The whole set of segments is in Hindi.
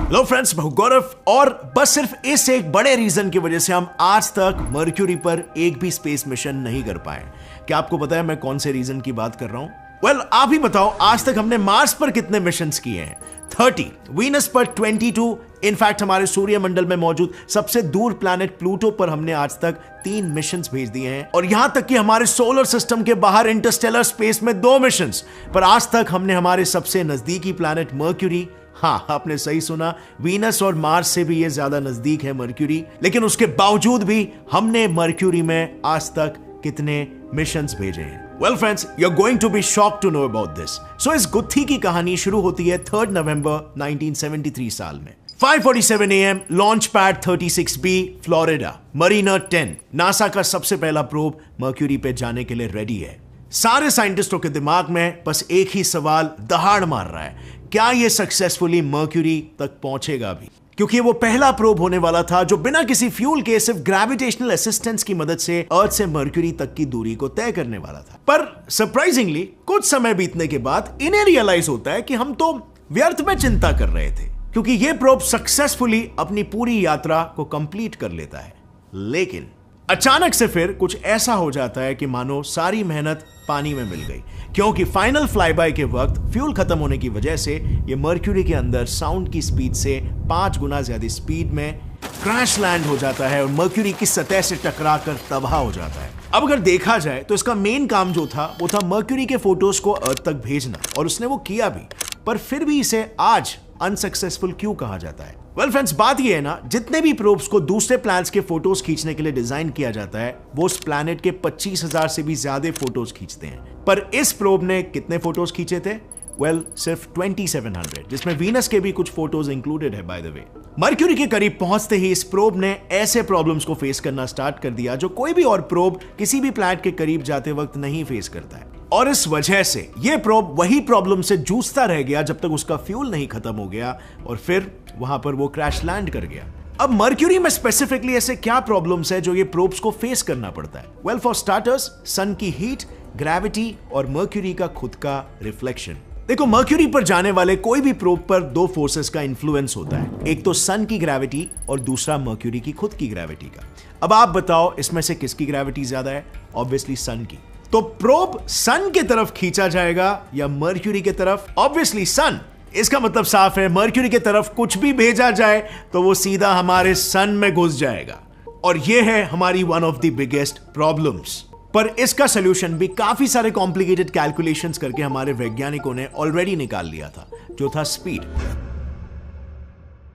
हेलो फ्रेंड्स, मैं हूं गौरव और बस सिर्फ इस एक बड़े रीजन की वजह से हम आज तक मर्क्यूरी पर एक भी स्पेस मिशन नहीं कर पाए। क्या आपको पता है मैं कौन से रीजन की बात कर रहा हूं? वेल, आप ही बताओ, आज तक हमने मार्स पर कितने मिशंस किए हैं? 30, वीनस पर 22, इनफैक्ट हमारे सूर्यमंडल में मौजूद सबसे दूर प्लैनेट प्लूटो पर हमने आज तक 3 मिशंस भेज दिए हैं, और यहां तक कि हमारे सोलर सिस्टम के बाहर इंटरस्टेलर स्पेस में 2 मिशंस। पर आज तक हमने हमारे सबसे नजदीकी प्लैनेट मर्क्यूरी, हाँ आपने सही सुना, वीनस और मार्स से भी ये ज्यादा नजदीक है मर्क्यूरी, लेकिन उसके बावजूद भी हमने मर्क्यूरी में आज तक कितने मिशंस भेजे हैं? Well friends, you are going to be shocked to know about this. So इस गुत्थी की कहानी शुरू होती है 3 नवंबर 1973 साल में। 5:47 AM, launch pad 36B, Florida, Mariner 10, NASA का सबसे पहला प्रोब मर्क्यूरी पे जाने के लिए रेडी है। सारे साइंटिस्टों के दिमाग में बस एक ही सवाल दहाड़ मार रहा है, क्या ये सक्सेसफुली मर्क्यूरी तक पहुंचेगा भी? क्योंकि वो पहला प्रोब होने वाला था जो बिना किसी फ्यूल के सिर्फ ग्रेविटेशनल असिस्टेंस की मदद से अर्थ से मर्क्यूरी तक की दूरी को तय करने वाला था। पर सरप्राइजिंगली कुछ समय बीतने के बाद इन्हें रियलाइज होता है कि हम तो व्यर्थ में चिंता कर रहे थे, क्योंकि ये प्रोब सक्सेसफुली अपनी पूरी यात्रा को कंप्लीट कर लेता है। लेकिन अचानक से फिर कुछ ऐसा हो जाता है कि मानो सारी मेहनत पानी में मिल गई, क्योंकि फाइनल फ्लाईबाय के वक्त फ्यूल खत्म होने की वजह से ये मर्क्यूरी के अंदर साउंड की स्पीड से 5 गुना ज्यादा स्पीड में क्रैश लैंड हो जाता है और मर्क्यूरी की सतह से टकराकर तबाह हो जाता है। अब अगर देखा जाए तो इसका मेन काम जो था वो था मर्क्यूरी के फोटोज को अर्थ तक भेजना, और उसने वो किया भी। पर फिर भी इसे आज अनसक्सेसफुल क्यों कहा जाता है? वेल फ्रेंड्स, बात ये है ना, जितने भी प्रोब्स को दूसरे प्लैनेट्स के फोटोज खींचने के लिए डिजाइन किया जाता है वो उस प्लैनेट के 25,000 से भी ज्यादा फोटोज खींचते हैं। पर इस प्रोब ने कितने फोटोज खींचे थे? वेल, सिर्फ 2700, जिसमें वीनस के भी कुछ फोटोज इंक्लूडेड है बाय द वे। मर्क्यूरी के करीब पहुंचते ही इस प्रोब ने ऐसे प्रॉब्लम्स को फेस करना स्टार्ट कर दिया जो कोई भी और प्रोब किसी भी प्लैनेट के करीब जाते वक्त नहीं फेस करता है, और इस वजह से यह प्रोब वही प्रॉब्लम से जूझता रह गया जब तक उसका फ्यूल नहीं खत्म हो गया, और फिर वहां पर वो क्रैश लैंड कर गया। अब मर्क्यूरी में स्पेसिफिकली ऐसे क्या प्रॉब्लम्स है जो ये प्रोब्स को फेस करना पड़ता है? वेल, फॉर स्टार्टर्स, सन की हीट, ग्रेविटी और मर्क्यूरी का खुद का रिफ्लेक्शन। देखो, मर्क्यूरी पर जाने वाले कोई भी प्रोब पर 2 फोर्सेस का इन्फ्लुएंस होता है, एक तो सन की ग्रेविटी और दूसरा मर्क्यूरी की खुद की ग्रेविटी का। अब आप बताओ इसमें से किसकी ग्रेविटी ज्यादा है? ऑब्वियसली सन की। तो प्रोब सन की तरफ खींचा जाएगा या मर्क्यूरी की तरफ? ऑब्वियसली सन। इसका मतलब साफ है, मर्क्यूरी की तरफ कुछ भी भेजा जाए तो वो सीधा हमारे सन में घुस जाएगा, और ये है हमारी one of the biggest problems. पर इसका सॉल्यूशन भी काफी सारे कॉम्प्लिकेटेड कैलकुलेशंस करके हमारे वैज्ञानिकों ने ऑलरेडी निकाल लिया था, जो था स्पीड।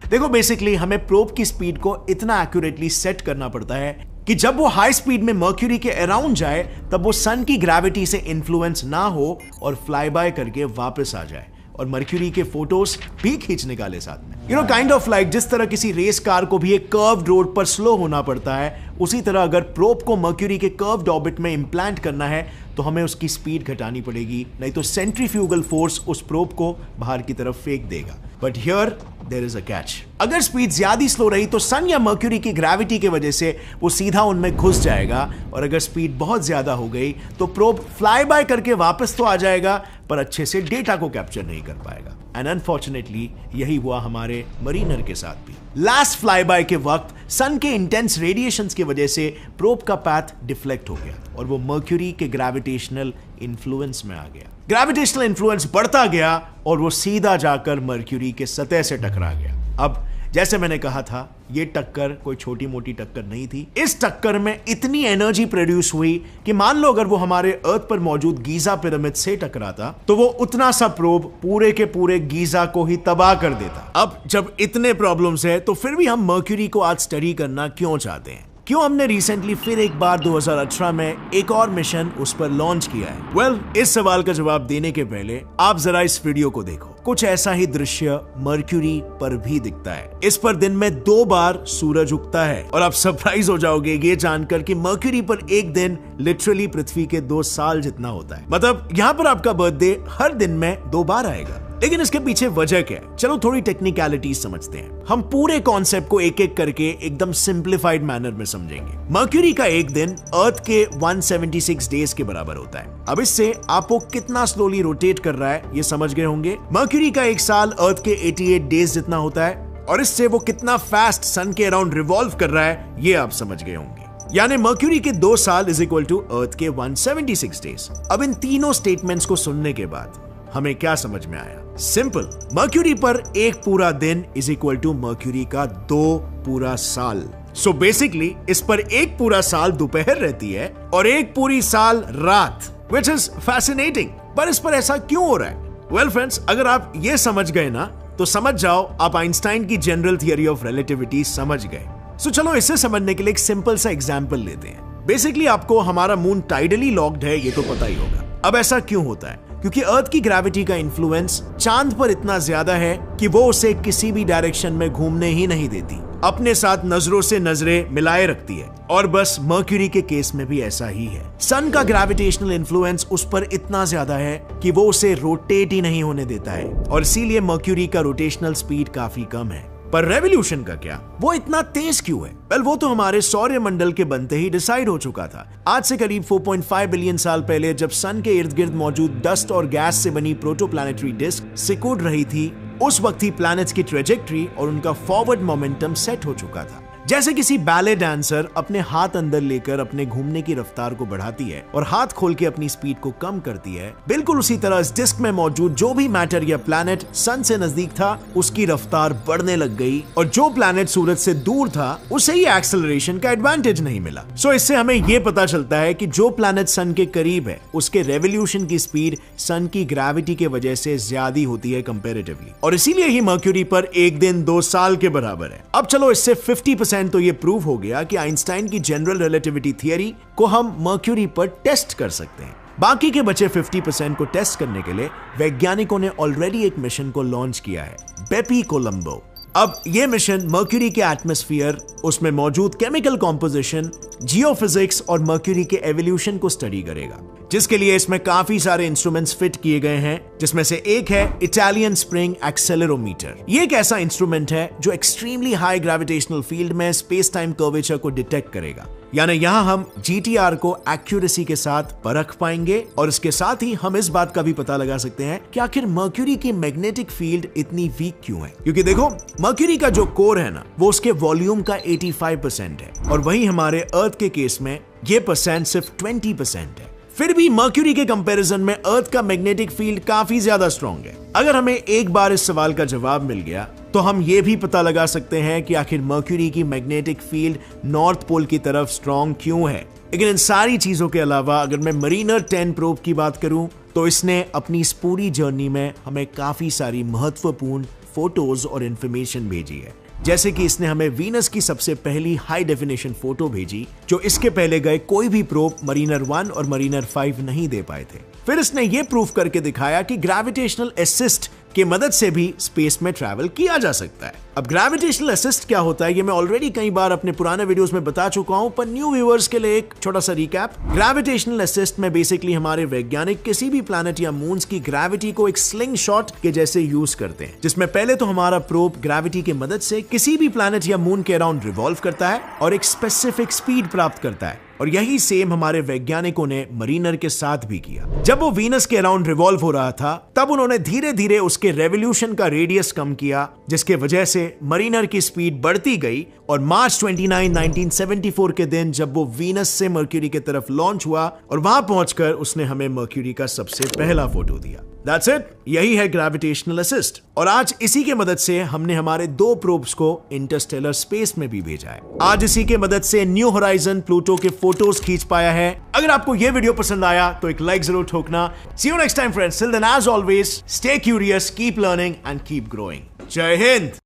देखो, बेसिकली हमें प्रोब की स्पीड को इतना एक्यूरेटली सेट करना पड़ता है कि जब वो हाई स्पीड में मर्क्यूरी के अराउंड जाए तब वो सन की ग्रेविटी से इन्फ्लुएंस ना हो और फ्लाई बाय करके वापस आ जाए और मर्क्यूरी के फोटोज भी खींच निकाले साथ में। You know, kind of like जिस तरह किसी रेस कार को भी एक कर्व्ड रोड पर स्लो होना पड़ता है, उसी तरह अगर प्रोब को मर्क्यूरी के कर्व्ड ऑर्बिट में इंप्लांट करना है तो हमें उसकी स्पीड घटानी पड़ेगी, नहीं तो सेंट्रीफ्यूगल फोर्स उस प्रोब को बाहर की तरफ फेंक देगा। But here there is a catch. अगर स्पीड ज्यादा स्लो रही तो सन या मर्क्यूरी की ग्रेविटी की वजह से वो सीधा उनमें घुस जाएगा, और अगर स्पीड बहुत ज्यादा हो गई तो प्रोब फ्लाई बाय करके वापस तो आ जाएगा पर अच्छे से डेटा को कैप्चर नहीं कर पाएगा। एंड अनफॉर्चुनेटली यही हुआ हमारे मरीनर के साथ भी। लास्ट फ्लाई बाय के वक्त सन के इंटेंस रेडिएशंस की वजह से प्रोब का पाथ डिफ्लेक्ट हो गया और वो मर्क्यूरी के ग्रेविटेशनल इन्फ्लुएंस में आ गया। ग्रेविटेशनल इन्फ्लुएंस बढ़ता गया और वो सीधा जाकर मर्क्यूरी के सतह से टकरा गया। अब जैसे मैंने कहा था, ये टक्कर कोई छोटी मोटी टक्कर नहीं थी। इस टक्कर में इतनी एनर्जी प्रोड्यूस हुई कि मान लो अगर वो हमारे अर्थ पर मौजूद गीजा पिरामिड से टकराता तो वो उतना सा प्रोब पूरे के पूरे गीजा को ही तबाह कर देता। अब जब इतने प्रॉब्लम्स है तो फिर भी हम मर्क्यूरी को आज स्टडी करना क्यों चाहते हैं? क्यों हमने रिसेंटली फिर एक बार 2018 में एक और मिशन उस पर लॉन्च किया है? वेल, इस सवाल का जवाब देने के पहले आप जरा इस वीडियो को देखो। कुछ ऐसा ही दृश्य मर्क्यूरी पर भी दिखता है। इस पर दिन में 2 बार सूरज उगता है, और आप सरप्राइज हो जाओगे ये जानकर कि मर्क्यूरी पर एक दिन लिटरली पृथ्वी के 2 साल जितना होता है। मतलब यहाँ पर आपका बर्थडे हर दिन में 2 बार आएगा। लेकिन इसके पीछे वजह क्या है? चलो थोड़ी टेक्निकलिटीज समझते हैं। हम पूरे कॉन्सेप्ट को एक एक करके एकदम सिंप्लीफाइड मैनर में समझेंगे। मर्क्यूरी का एक दिन अर्थ के 176 डेज के बराबर होता है। अब इससे आपको कितना स्लोली रोटेट कर रहा है ये समझ गए होंगे। मर्क्यूरी का एक साल अर्थ के 88 डेज जितना होता है। और इससे वो कितना फास्ट सन के अराउंड रिवॉल्व कर रहा है ये आप समझ गए होंगे। यानी मर्क्यूरी के 2 साल इज इक्वल टू अर्थ के 176 डेज। अब इन तीनों स्टेटमेंट्स को सुनने के बाद हमें क्या समझ में आया? सिंपल, मर्क्यूरी पर एक पूरा दिन इज इक्वल टू मर्क्यूरी का 2 पूरा साल। सो बेसिकली इस पर एक पूरा साल दोपहर रहती है और एक पूरी साल रात, विच इज फैसिनेटिंग। पर इस पर ऐसा क्यों हो रहा है? वेल फ्रेंड्स, अगर आप ये समझ गए ना तो समझ जाओ आप आइंस्टाइन की जनरल थियरी ऑफ रिलेटिविटी समझ गए। सो चलो इसे समझने के लिए एक सिंपल सा एग्जांपल लेते हैं। बेसिकली आपको हमारा मून टाइडली लॉक्ड है ये तो पता ही होगा। अब ऐसा क्यों होता है? क्योंकि अर्थ की ग्रेविटी का इन्फ्लुएंस चांद पर इतना ज्यादा है कि वो उसे किसी भी डायरेक्शन में घूमने ही नहीं देती, अपने साथ नजरों से नजरें मिलाए रखती है। और बस मर्क्यूरी के केस में भी ऐसा ही है। सन का ग्रेविटेशनल इन्फ्लुएंस उस पर इतना ज्यादा है कि वो उसे रोटेट ही नहीं होने देता है और इसीलिए मर्क्यूरी का रोटेशनल स्पीड काफी कम है। पर रेवोल्यूशन का क्या? वो इतना तेज क्यों है? वेल, वो तो हमारे सौर मंडल के बनते ही डिसाइड हो चुका था। आज से करीब 4.5 बिलियन साल पहले जब सन के इर्द गिर्द मौजूद डस्ट और गैस से बनी प्रोटोप्लैनेटरी डिस्क सिकुड़ रही थी, उस वक्त ही प्लैनेट्स की ट्रेजेक्टरी और उनका फॉरवर्ड मोमेंटम सेट हो चुका था। जैसे किसी बैले डांसर अपने हाथ अंदर लेकर अपने घूमने की रफ्तार को बढ़ाती है और हाथ खोल के अपनी स्पीड को कम करती है, बिल्कुल उसी तरह इस डिस्क में मौजूद जो भी मैटर या प्लैनेट सन से नजदीक था उसकी रफ्तार बढ़ने लग गई और जो प्लैनेट सूरज से दूर था उसे ही एक्सेलरेशन का एडवांटेज नहीं मिला। सो इससे हमें यह पता चलता है कि जो प्लैनेट सन के करीब है उसके रेवोल्यूशन की स्पीड सन की ग्रेविटी के वजह से ज्यादा होती है कंपैरेटिवली, और इसीलिए ही मर्क्यूरी पर एक दिन 2 साल के बराबर है। अब चलो इससे 50% तो ये प्रूव हो गया कि आइंस्टाइन की जनरल रिलेटिविटी थियरी को हम मर्क्यूरी पर टेस्ट कर सकते हैं। बाकी के बचे 50% को टेस्ट करने के लिए वैज्ञानिकों ने ऑलरेडी एक मिशन को लॉन्च किया है, बेपी कोलंबो। अब यह मिशन मर्क्यूरी के एटमॉस्फेयर, उसमें मौजूद केमिकल कॉम्पोजिशन, जियोफिजिक्स और मर्क्यूरी के एवोल्यूशन को स्टडी करेगा, जिसके लिए इसमें काफी सारे इंस्ट्रूमेंट्स फिट किए गए हैं, जिसमें से एक है इटालियन स्प्रिंग एक्सेलेरोमीटर। ये एक ऐसा इंस्ट्रूमेंट है जो एक्सट्रीमली हाई ग्रेविटेशनल फील्ड में स्पेस टाइम कर्वेचर को डिटेक्ट करेगा। यानी यहां हम GTR को एक्यूरेसी के साथ परख पाएंगे और इसके साथ ही हम इस बात का भी पता लगा सकते हैं कि आखिर मर्क्यूरी की मैग्नेटिक फील्ड इतनी वीक क्यों है। क्योंकि देखो, मर्क्यूरी का जो कोर है ना, वो उसके वॉल्यूम का 85% है और वहीं हमारे अर्थ के केस में ये परसेंट सिर्फ 20% है। फिर भी मर्क्यूरी के कंपैरिजन में अर्थ का मैग्नेटिक फील्ड काफी ज्यादा स्ट्रॉन्ग है। अगर हमें एक बार इस सवाल का जवाब मिल गया तो हम ये भी पता लगा सकते हैं कि आखिर मर्क्यूरी की मैग्नेटिक फील्ड नॉर्थ पोल की तरफ स्ट्रॉन्ग क्यों है। लेकिन इन सारी चीजों के अलावा अगर मैं मरीनर 10 प्रोब की बात करूं तो इसने अपनी इस पूरी जर्नी में हमें काफी सारी महत्वपूर्ण फोटोज और इंफॉर्मेशन भेजी है। जैसे कि इसने हमें वीनस की सबसे पहली हाई डेफिनेशन फोटो भेजी, जो इसके पहले गए कोई भी प्रोब मरीनर 1 और मरीनर 5 नहीं दे पाए थे। फिर इसने ये प्रूफ करके दिखाया कि ग्रेविटेशनल असिस्ट की मदद से भी स्पेस में ट्रैवल किया जा सकता है। अब ग्रेविटेशनल असिस्ट क्या होता है ये मैं ऑलरेडी कई बार अपने पुराने वीडियोस में बता चुका हूं, पर न्यू व्यूअर्स के लिए एक छोटा सा रिकैप। ग्रेविटेशनल असिस्ट में बेसिकली हमारे वैज्ञानिक किसी भी प्लैनेट या मून्स की ग्रेविटी को एक स्लिंग शॉट के जैसे यूज करते हैं, जिसमें पहले तो हमारा प्रोब ग्रेविटी की मदद से किसी भी प्लैनेट या मून के अराउंड रिवॉल्व करता है और एक स्पेसिफिक स्पीड प्राप्त करता है। और यही सेम हमारे वैज्ञानिकों ने मरीनर के साथ भी किया। जब वो वीनस के अराउंड रिवॉल्व हो रहा था तब उन्होंने धीरे धीरे उसके रेवोल्यूशन का रेडियस कम किया, जिसके वजह से मरीनर की स्पीड बढ़ती गई और मार्च 29, 1974 के दिन जब वो वीनस से मर्क्यूरी की तरफ लॉन्च हुआ और वहां पहुंचकर उसने हमें मर्क्यूरी का सबसे पहला फोटो दिया। That's it, यही है ग्रेविटेशनल असिस्ट। और आज इसी के मदद से हमने हमारे 2 प्रोब्स को इंटरस्टेलर स्पेस में भी भेजा है। आज इसी के मदद से न्यू होराइजन प्लूटो के फोटोज खींच पाया है। अगर आपको यह वीडियो पसंद आया तो एक लाइक जरूर ठोकना। See you next time friends, till then as always stay curious, keep learning and keep growing। जय हिंद।